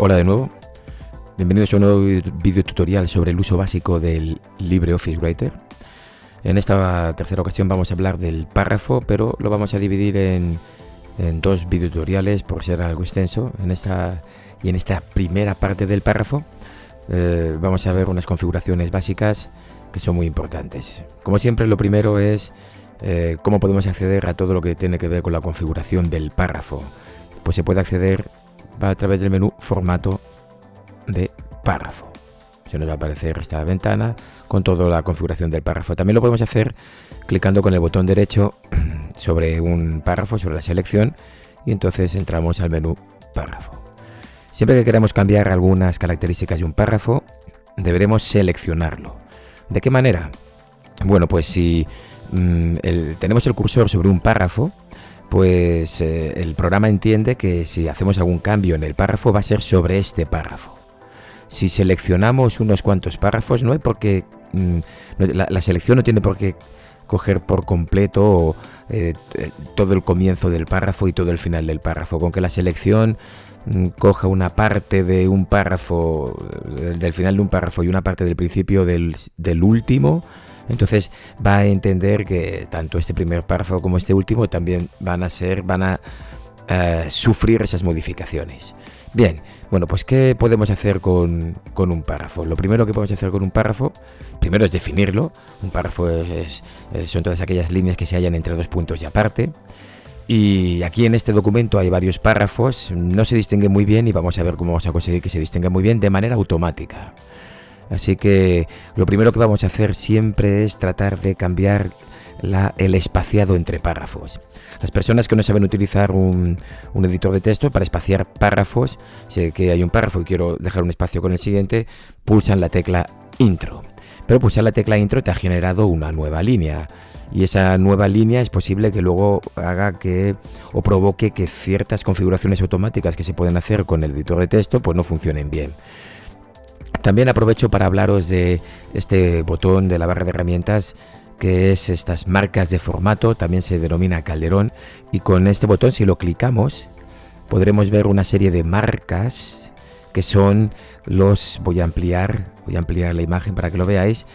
Hola de nuevo, bienvenidos a un nuevo video tutorial sobre el uso básico del LibreOffice Writer. En esta tercera ocasión vamos a hablar del párrafo, pero lo vamos a dividir en dos video tutoriales por ser algo extenso. En esta primera parte del párrafo vamos a ver unas configuraciones básicas que son muy importantes. Como siempre, lo primero es cómo podemos acceder a todo lo que tiene que ver con la configuración del párrafo. Pues se puede acceder a través del menú formato de párrafo. Se nos va a aparecer esta ventana con toda la configuración del párrafo. También lo podemos hacer clicando con el botón derecho sobre un párrafo, sobre la selección, y entonces entramos al menú párrafo. Siempre que queramos cambiar algunas características de un párrafo, deberemos seleccionarlo. ¿De qué manera? Bueno, pues si tenemos el cursor sobre un párrafo, pues el programa entiende que si hacemos algún cambio en el párrafo va a ser sobre este párrafo. Si seleccionamos unos cuantos párrafos, no hay por qué, la selección no tiene por qué coger por completo todo el comienzo del párrafo y todo el final del párrafo. Con que la selección coja una parte de un párrafo, del final de un párrafo y una parte del principio del último, entonces va a entender que tanto este primer párrafo como este último también van a sufrir esas modificaciones. Bien, bueno, pues ¿qué podemos hacer con un párrafo? Lo primero que podemos hacer con un párrafo, primero es definirlo. Un párrafo son todas aquellas líneas que se hallan entre dos puntos y aparte. Y aquí en este documento hay varios párrafos, no se distinguen muy bien y vamos a ver cómo vamos a conseguir que se distingan muy bien de manera automática. Así que lo primero que vamos a hacer siempre es tratar de cambiar el espaciado entre párrafos. Las personas que no saben utilizar un editor de texto para espaciar párrafos, sé que hay un párrafo y quiero dejar un espacio con el siguiente, pulsan la tecla Intro. Pero pulsar la tecla Intro te ha generado una nueva línea. Y esa nueva línea es posible que luego haga o provoque que ciertas configuraciones automáticas que se pueden hacer con el editor de texto pues no funcionen bien. También aprovecho para hablaros de este botón de la barra de herramientas, que es estas marcas de formato, también se denomina calderón, y con este botón, si lo clicamos, podremos ver una serie de marcas que son voy a ampliar la imagen para que lo veáis.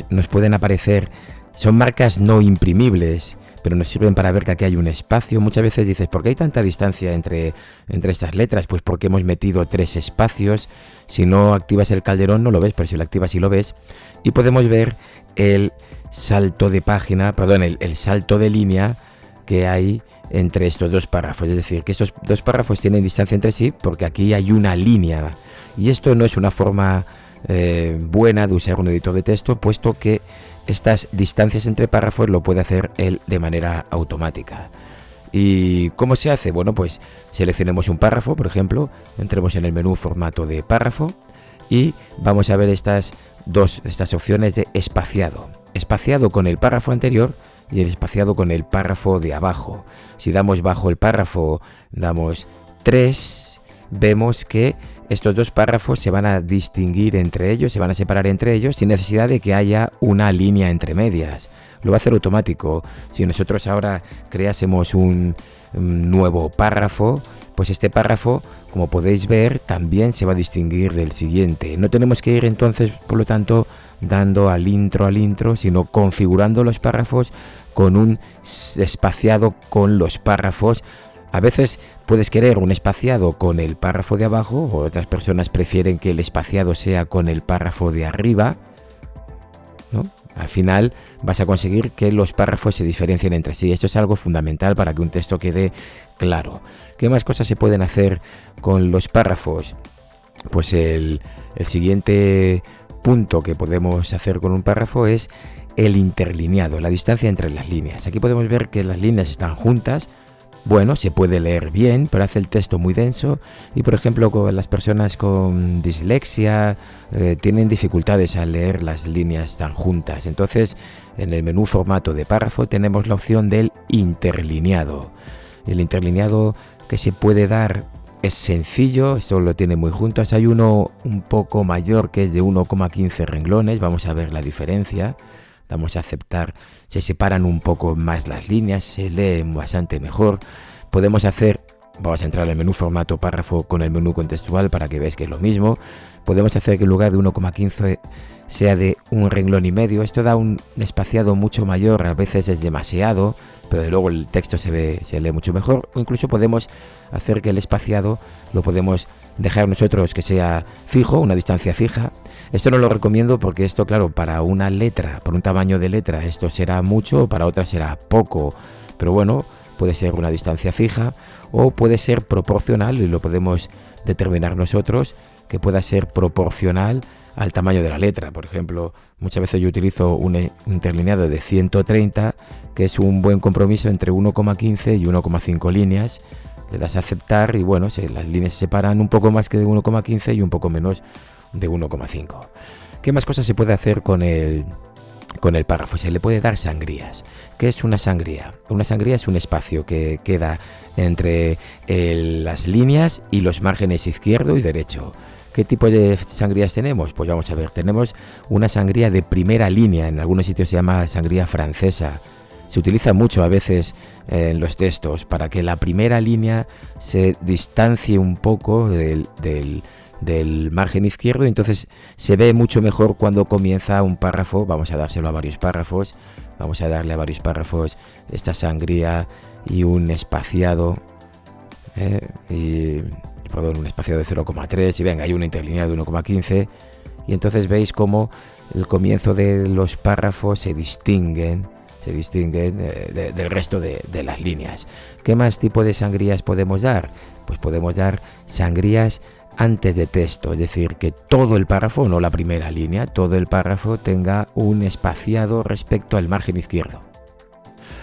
Nos pueden aparecer, son marcas no imprimibles, pero nos sirven para ver que aquí hay un espacio. Muchas veces dices, ¿por qué hay tanta distancia entre estas letras? Pues porque hemos metido 3 espacios. Si no activas el calderón no lo ves, pero si lo activas sí lo ves. Y podemos ver el salto de página, el salto de línea que hay entre estos dos párrafos. Es decir, que estos dos párrafos tienen distancia entre sí porque aquí hay una línea. Y esto no es una forma buena de usar un editor de texto, puesto que estas distancias entre párrafos lo puede hacer él de manera automática. ¿Y cómo se hace? Bueno, pues seleccionemos un párrafo, por ejemplo, entremos en el menú formato de párrafo y vamos a ver estas opciones de espaciado. Espaciado con el párrafo anterior y el espaciado con el párrafo de abajo. Si damos bajo el párrafo, damos 3, vemos que estos dos párrafos se van a distinguir entre ellos, se van a separar entre ellos sin necesidad de que haya una línea entre medias. Lo va a hacer automático. Si nosotros ahora creásemos un nuevo párrafo, pues este párrafo, como podéis ver, también se va a distinguir del siguiente. No tenemos que ir entonces, por lo tanto, dando al intro, sino configurando los párrafos con un espaciado con los párrafos. A veces puedes querer un espaciado con el párrafo de abajo, o otras personas prefieren que el espaciado sea con el párrafo de arriba, ¿no? Al final vas a conseguir que los párrafos se diferencien entre sí. Esto es algo fundamental para que un texto quede claro. ¿Qué más cosas se pueden hacer con los párrafos? Pues el siguiente punto que podemos hacer con un párrafo es el interlineado, la distancia entre las líneas. Aquí podemos ver que las líneas están juntas. Bueno, se puede leer bien, pero hace el texto muy denso y, por ejemplo, con las personas con dislexia tienen dificultades al leer las líneas tan juntas. Entonces, en el menú formato de párrafo tenemos la opción del interlineado. El interlineado que se puede dar es sencillo, esto lo tiene muy juntas. Hay uno un poco mayor que es de 1,15 renglones, vamos a ver la diferencia. Damos a aceptar, se separan un poco más las líneas, se leen bastante mejor. Podemos hacer vamos a entrar en el menú formato párrafo con el menú contextual para que veáis que es lo mismo. Podemos hacer que en lugar de 1,15 sea de un renglón y medio. Esto da un espaciado mucho mayor, a veces es demasiado, pero luego el texto se lee mucho mejor. O incluso podemos hacer que el espaciado lo podemos dejar nosotros que sea fijo, una distancia fija. Esto no lo recomiendo porque esto, claro, para una letra, por un tamaño de letra, esto será mucho, para otra será poco. Pero bueno, puede ser una distancia fija o puede ser proporcional, y lo podemos determinar nosotros, que pueda ser proporcional al tamaño de la letra. Por ejemplo, muchas veces yo utilizo un interlineado de 130, que es un buen compromiso entre 1,15 y 1,5 líneas. Le das a aceptar y bueno, las líneas se separan un poco más que de 1,15 y un poco menos de 1,5. ¿Qué más cosas se puede hacer con el párrafo? Se le puede dar sangrías. ¿Qué es una sangría? Una sangría es un espacio que queda entre las líneas y los márgenes izquierdo y derecho. ¿Qué tipo de sangrías tenemos? Pues vamos a ver, tenemos una sangría de primera línea, en algunos sitios se llama sangría francesa. Se utiliza mucho a veces en los textos para que la primera línea se distancie un poco del margen izquierdo, y entonces se ve mucho mejor cuando comienza un párrafo. Vamos a dárselo a varios párrafos, vamos a darle a varios párrafos esta sangría y un espaciado, un espaciado de 0,3, y venga, hay una interlineada de 1,15, y entonces veis cómo el comienzo de los párrafos se distinguen del resto de las líneas. ¿Qué más tipo de sangrías podemos dar? Pues podemos dar sangrías antes de texto, es decir, que todo el párrafo, no la primera línea, todo el párrafo tenga un espaciado respecto al margen izquierdo.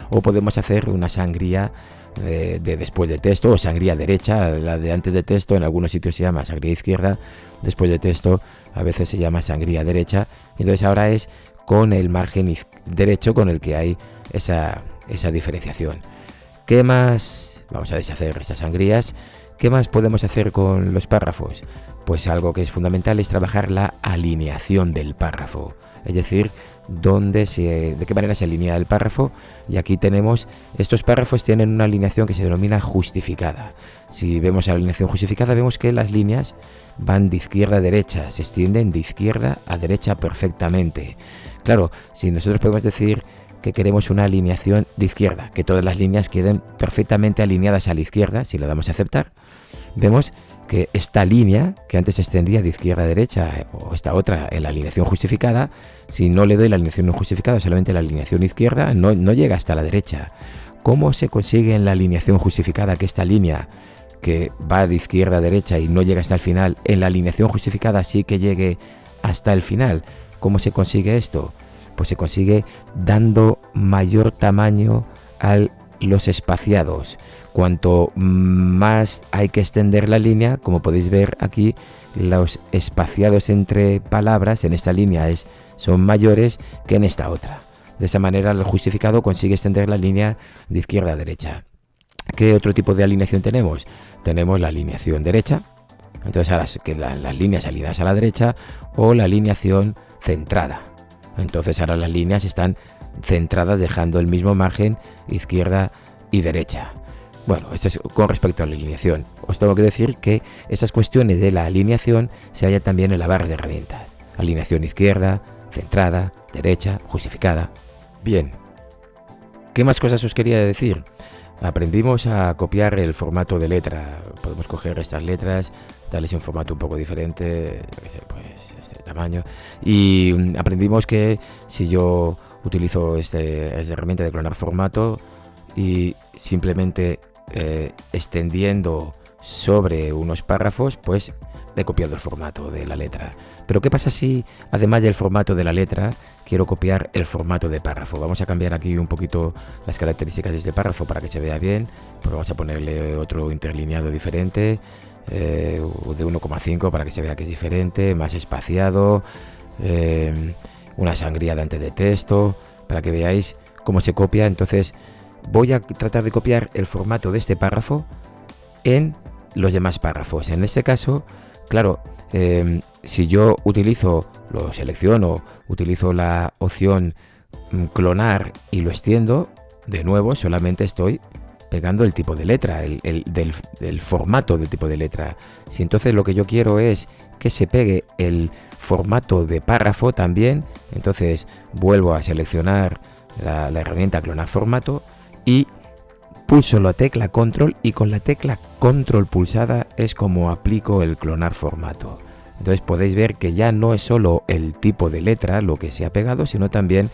O podemos hacer una sangría de después de texto, o sangría derecha. La de antes de texto en algunos sitios se llama sangría izquierda, después de texto a veces se llama sangría derecha. Entonces ahora es con el margen derecho con el que hay esa diferenciación. ¿Qué más? Vamos a deshacer estas sangrías. ¿Qué más podemos hacer con los párrafos? Pues algo que es fundamental es trabajar la alineación del párrafo, es decir, de qué manera se alinea el párrafo. Y aquí tenemos, estos párrafos tienen una alineación que se denomina justificada. Si vemos la alineación justificada, vemos que las líneas van de izquierda a derecha, se extienden de izquierda a derecha perfectamente. Claro, si nosotros podemos decir que queremos una alineación de izquierda, que todas las líneas queden perfectamente alineadas a la izquierda, si le damos a aceptar, vemos que esta línea que antes se extendía de izquierda a derecha, o esta otra en la alineación justificada, si no le doy la alineación no justificada, solamente la alineación izquierda, no llega hasta la derecha. ¿Cómo se consigue en la alineación justificada que esta línea que va de izquierda a derecha y no llega hasta el final, en la alineación justificada sí que llegue hasta el final? ¿Cómo se consigue esto? Pues se consigue dando mayor tamaño a los espaciados. Cuanto más hay que extender la línea, como podéis ver aquí, los espaciados entre palabras en esta línea son mayores que en esta otra. De esa manera el justificado consigue extender la línea de izquierda a derecha. ¿Qué otro tipo de alineación tenemos? Tenemos la alineación derecha, entonces ahora que las líneas alineadas a la derecha, o la alineación centrada. Entonces ahora las líneas están centradas dejando el mismo margen izquierda y derecha. Bueno, esto es con respecto a la alineación. Os tengo que decir que esas cuestiones de la alineación se hallan también en la barra de herramientas. Alineación izquierda, centrada, derecha, justificada. Bien. ¿Qué más cosas os quería decir? Aprendimos a copiar el formato de letra. Podemos coger estas letras, darles un formato un poco diferente, pues este tamaño. Y aprendimos que si yo utilizo esta herramienta de clonar formato y simplemente extendiendo sobre unos párrafos, pues he copiado el formato de la letra. Pero ¿qué pasa si, además del formato de la letra, quiero copiar el formato de párrafo? Vamos a cambiar aquí un poquito las características de este párrafo para que se vea bien. Pues vamos a ponerle otro interlineado diferente, de 1,5 para que se vea que es diferente, más espaciado, una sangría de antes de texto, para que veáis cómo se copia. Entonces voy a tratar de copiar el formato de este párrafo en los demás párrafos. En este caso, claro, si yo selecciono, utilizo la opción clonar y lo extiendo, de nuevo solamente estoy pegando el tipo de letra, del formato del tipo de letra. Si entonces lo que yo quiero es que se pegue el formato de párrafo también, entonces vuelvo a seleccionar la herramienta clonar formato y pulso la tecla control, y con la tecla control pulsada es como aplico el clonar formato. Entonces podéis ver que ya no es solo el tipo de letra lo que se ha pegado, sino también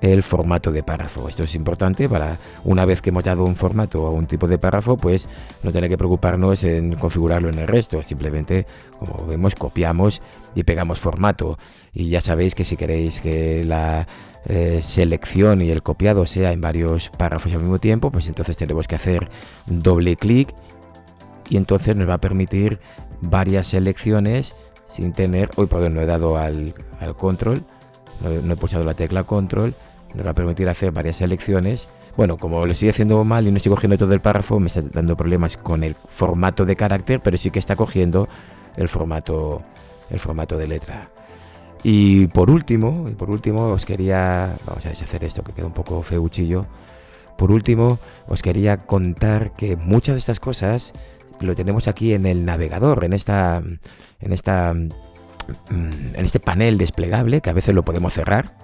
el formato de párrafo. Esto es importante para, una vez que hemos dado un formato a un tipo de párrafo, pues no tener que preocuparnos en configurarlo en el resto. Simplemente, como vemos, copiamos y pegamos formato. Y ya sabéis que si queréis que la selección y el copiado sea en varios párrafos al mismo tiempo, pues entonces tenemos que hacer doble clic y entonces nos va a permitir varias selecciones sin tener... Uy, perdón, no he dado al control, no he pulsado la tecla control. Nos va a permitir hacer varias selecciones. Bueno, como lo estoy haciendo mal y no estoy cogiendo todo el párrafo, me está dando problemas con el formato de carácter, pero sí que está cogiendo el formato de letra. Y por último, os quería... Vamos a deshacer esto que queda un poco feuchillo. Por último, os quería contar que muchas de estas cosas lo tenemos aquí en el navegador, en este panel desplegable, que a veces lo podemos cerrar,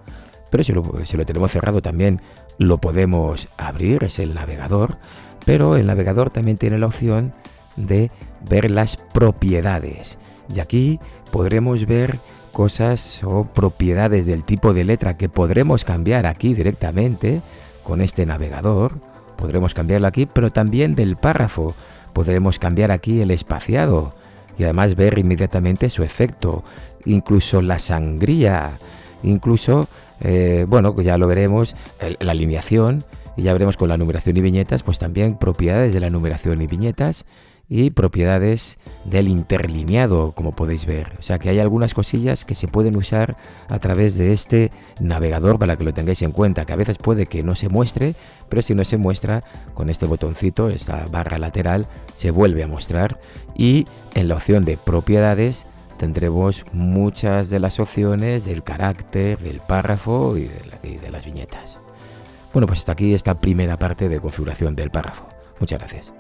pero si lo tenemos cerrado también lo podemos abrir, es el navegador. Pero el navegador también tiene la opción de ver las propiedades, y aquí podremos ver cosas o propiedades del tipo de letra que podremos cambiar aquí directamente con este navegador. Podremos cambiarlo aquí, pero también del párrafo podremos cambiar aquí el espaciado y además ver inmediatamente su efecto, incluso la sangría, incluso bueno, ya lo veremos, la alineación, y ya veremos con la numeración y viñetas, pues también propiedades de la numeración y viñetas y propiedades del interlineado, como podéis ver. O sea que hay algunas cosillas que se pueden usar a través de este navegador, para que lo tengáis en cuenta, que a veces puede que no se muestre, pero si no se muestra, con este botoncito, esta barra lateral, se vuelve a mostrar, y en la opción de propiedades tendremos muchas de las opciones del carácter, del párrafo y de las viñetas. Bueno, pues hasta aquí esta primera parte de configuración del párrafo. Muchas gracias.